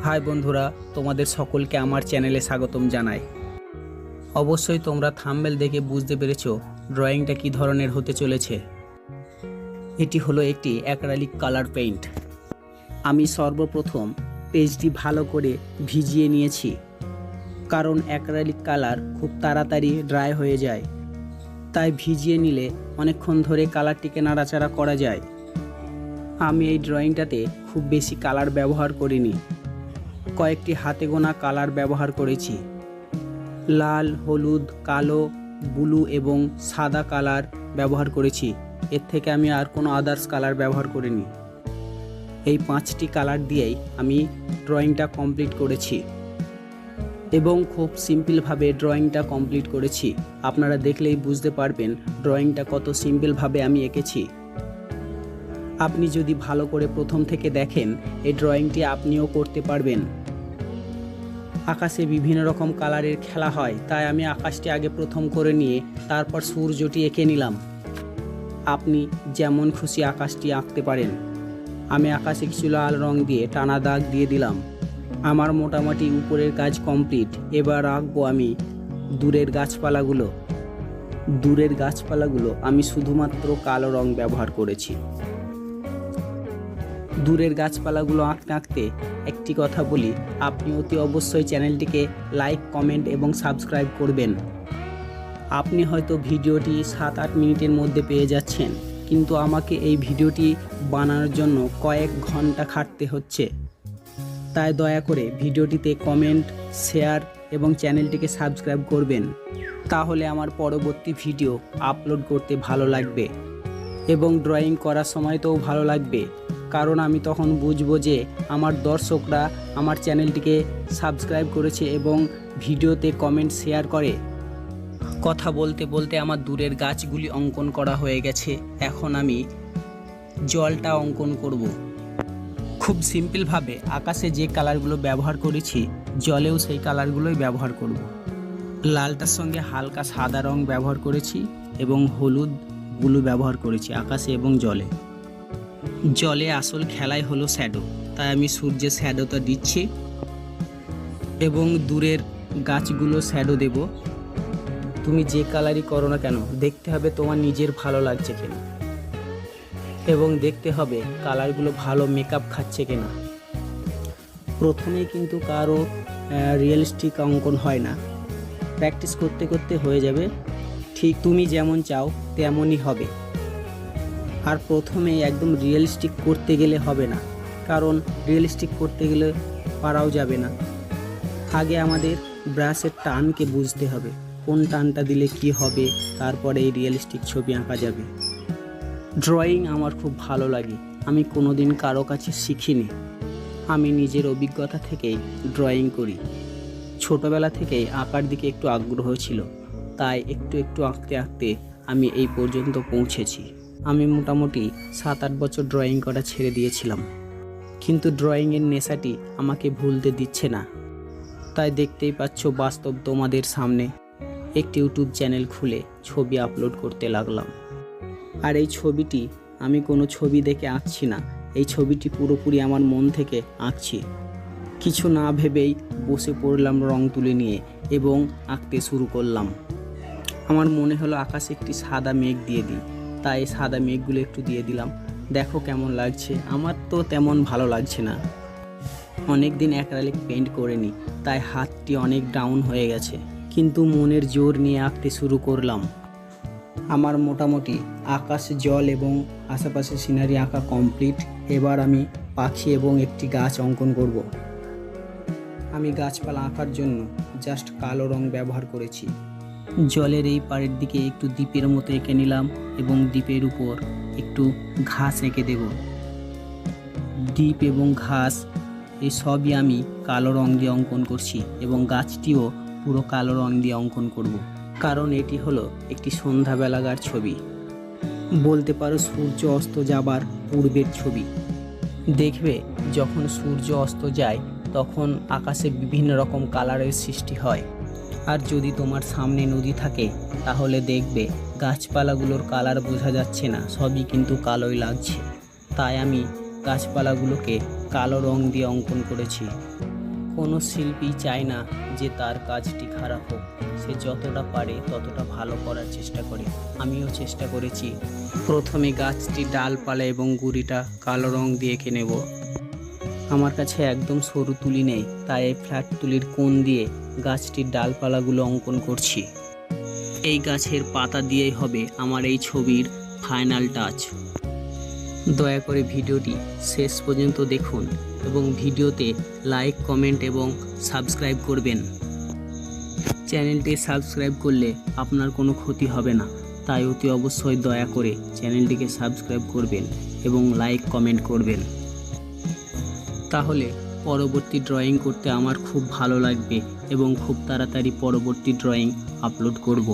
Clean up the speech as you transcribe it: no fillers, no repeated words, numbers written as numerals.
High বন্ধুরা, তোমাদের সকলকে আমার চ্যানেলে স্বাগতম জানাই। অবশ্যই তোমরা থাম্বনেল দেখে বুঝতে পেরেছো ড্রয়িংটা কী ধরনের হতে চলেছে। এটি হলো একটি অ্যাক্রিলিক কালার পেইন্ট। আমি সর্বপ্রথম পেজটি ভালো করে ভিজিয়ে নিয়েছি, কারণ অ্যাক্রিলিক কালার খুব তাড়াতাড়ি ড্রাই হয়ে যায়। তাই ভিজিয়ে নিলে অনেকক্ষণ ধরে কালারটিকে নাড়াচাড়া করা যায়। আমি এই ড্রয়িংটাতে খুব বেশি কালার ব্যবহার করিনি, কয়েকটি হাতে গোনা কালার ব্যবহার করেছি। লাল, হলুদ, কালো, ব্লু এবং সাদা কালার ব্যবহার করেছি। এর থেকে আমি আর কোনো আদার্স কালার ব্যবহার করিনি। এই 5টি কালার দিয়েই আমি ড্রয়িংটা কমপ্লিট করেছি এবং খুব সিম্পলভাবে ড্রয়িংটা কমপ্লিট করেছি। আপনারা দেখলেই বুঝতে পারবেন ড্রয়িংটা কত সিম্পলভাবে আমি এঁকেছি। আপনি যদি ভালো করে প্রথম থেকে দেখেন, এই ড্রয়িংটি আপনিও করতে পারবেন। আকাশে বিভিন্ন রকম কালারের খেলা হয়, তাই আমি আকাশটি আগে প্রথম করে নিয়ে তারপর সূর্যটি এঁকে নিলাম। আপনি যেমন খুশি আকাশটি আঁকতে পারেন। আমি আকাশে কিছু লাল রং দিয়ে টানা দাগ দিয়ে দিলাম। আমার মোটামুটি উপরের কাজ কমপ্লিট। এবার আঁকবো আমি দূরের গাছপালাগুলো আমি শুধুমাত্র কালো রং ব্যবহার করেছি। দূরের গাছপালাগুলো আঁকতে আঁকতে একটি কথা বলি, আপনি অতি অবশ্যই চ্যানেলটিকে লাইক, কমেন্ট এবং সাবস্ক্রাইব করবেন। আপনি হয়তো ভিডিওটি 7-8 মিনিটের মধ্যে পেয়ে যাচ্ছেন, কিন্তু আমাকে এই ভিডিওটি বানানোর জন্য কয়েক ঘন্টা খাটতে হচ্ছে। তাই দয়া করে ভিডিওটিতে কমেন্ট, শেয়ার এবং চ্যানেলটিকে সাবস্ক্রাইব করবেন। তাহলে আমার পরবর্তী ভিডিও আপলোড করতে ভালো লাগবে এবং ড্রয়িং করার সময়তেও ভালো লাগবে, কারণ আমি তখন বুঝবো যে আমার দর্শকরা আমার চ্যানেলটিকে সাবস্ক্রাইব করেছে এবং ভিডিওতে কমেন্ট শেয়ার করে। কথা বলতে বলতে আমার দূরের গাছগুলি অঙ্কন করা হয়ে গেছে। এখন আমি জলটা অঙ্কন করব। খুব সিম্পলভাবে আকাশে যে কালারগুলো ব্যবহার করেছি, জলেও সেই কালারগুলোই ব্যবহার করব। লালটার সঙ্গে হালকা সাদা রং ব্যবহার করেছি এবং হলুদ, ব্লু ব্যবহার করেছি আকাশে এবং জলে। জলে আসল খেলাই হলো শ্যাডো, তাই আমি সূর্যের শ্যাডোটা দিচ্ছি এবং দূরের গাছগুলো শ্যাডো দেব। তুমি যে কালারই করো না কেন, দেখতে হবে তোমার নিজের ভালো লাগছে কিনা এবং দেখতে হবে কালারগুলো ভালো মেকআপ খাচ্ছে কিনা। প্রথমেই কিন্তু কারো রিয়েলিস্টিক অঙ্কন হয় না, প্র্যাকটিস করতে করতে হয়ে যাবে। ঠিক তুমি যেমন চাও তেমনই হবে। আর প্রথমে একদম রিয়েলিস্টিক করতে গেলে হবে না, কারণ রিয়েলিস্টিক করতে গেলে পারাও যাবে না। আগে আমাদের ব্রাশের টানকে বুঝতে হবে, কোন টানটা দিলে কি হবে, তারপরে এই রিয়েলিস্টিক ছবি আঁকা যাবে। ড্রয়িং আমার খুব ভালো লাগে। আমি কোনোদিন কারো কাছে শিখিনি, আমি নিজের অভিজ্ঞতা থেকেই ড্রয়িং করি। ছোটোবেলা থেকেই আঁকার দিকে একটু আগ্রহ ছিল, তাই একটু একটু আঁকতে আঁকতে আমি এই পর্যন্ত পৌঁছেছি। আমি মোটামুটি 7-8 বছর ড্রয়িং করা ছেড়ে দিয়েছিলাম, কিন্তু ড্রয়িংয়ের নেশাটি আমাকে ভুলতে দিচ্ছে না। তাই দেখতেই পাচ্ছ বাস্তব তোমাদের সামনে একটি ইউটিউব চ্যানেল খুলে ছবি আপলোড করতে লাগলাম। আর এই ছবিটি আমি কোনো ছবি দেখে আঁকছি না, এই ছবিটি পুরোপুরি আমার মন থেকে আঁকছি। কিছু না ভেবেই বসে পড়লাম রং তুলে নিয়ে এবং আঁকতে শুরু করলাম। আমার মনে হলো আকাশে একটি সাদা মেঘ দিয়ে দিই, তাই সাদা মেঘগুলো একটু দিয়ে দিলাম। দেখো কেমন লাগছে। আমার তো তেমন ভালো লাগছে না, অনেক দিন অ্যাক্রিলিক পেইন্ট করিনি, তাই হাতটি অনেক ডাউন হয়ে গেছে, কিন্তু মনের জোর নিয়ে আঁকতে শুরু করলাম। আমার মোটামুটি আকাশ, জল এবং আশেপাশে সিনারি আঁকা কমপ্লিট। এবার আমি পাখি এবং একটি গাছ অঙ্কন করব। আমি গাছপালা আঁকার জন্য জাস্ট কালো রং ব্যবহার করেছি। জলের এই পাড়ের দিকে একটু দ্বীপের মতো এঁকে নিলাম এবং দ্বীপের উপর একটু ঘাস এঁকে দেব। দ্বীপ এবং ঘাস এই সবই আমি কালো রং দিয়ে অঙ্কন করছি এবং গাছটিও পুরো কালো রং দিয়ে অঙ্কন করব, কারণ এটি হলো একটি সন্ধ্যাবেলাকার ছবি। বলতে পারো সূর্য অস্ত যাবার পূর্বের ছবি। দেখবে যখন সূর্য অস্ত যায় তখন আকাশে বিভিন্ন রকম কালারের সৃষ্টি হয়। আর যদি তোমার সামনে নদী থাকে তাহলে দেখবে গাছপালাগুলোর কালার বোঝা যাচ্ছে না, সবই কিন্তু কালোই লাগছে। তাই আমি গাছপালাগুলোকে কালো রং দিয়ে অঙ্কন করেছি। কোনো শিল্পী চায় না যে তার কাজটি খারাপ হোক, সে যতটা পারে ততটা ভালো করার চেষ্টা করে। আমিও চেষ্টা করেছি। প্রথমে গাছটি ডালপালা এবং গুঁড়িটা কালো রং দিয়ে এঁকে নেব। আমার কাছে একদম সরু তুলি নেই, তাই এই ফ্ল্যাট তুলির কোণ দিয়ে গাছটির ডালপালাগুলো অঙ্কন করছি। এই গাছের পাতা দিয়েই হবে আমার এই ছবির ফাইনাল টাচ। দয়া করে ভিডিওটি শেষ পর্যন্ত দেখুন এবং ভিডিওতে লাইক, কমেন্ট এবং সাবস্ক্রাইব করবেন। চ্যানেলটি সাবস্ক্রাইব করলে আপনার কোনো ক্ষতি হবে না, তাই অতি অবশ্যই দয়া করে চ্যানেলটিকে সাবস্ক্রাইব করবেন এবং লাইক, কমেন্ট করবেন। তাহলে পরবর্তী ড্রয়িং করতে আমার খুব ভালো লাগবে এবং খুব তাড়াতাড়ি পরবর্তী ড্রয়িং আপলোড করব।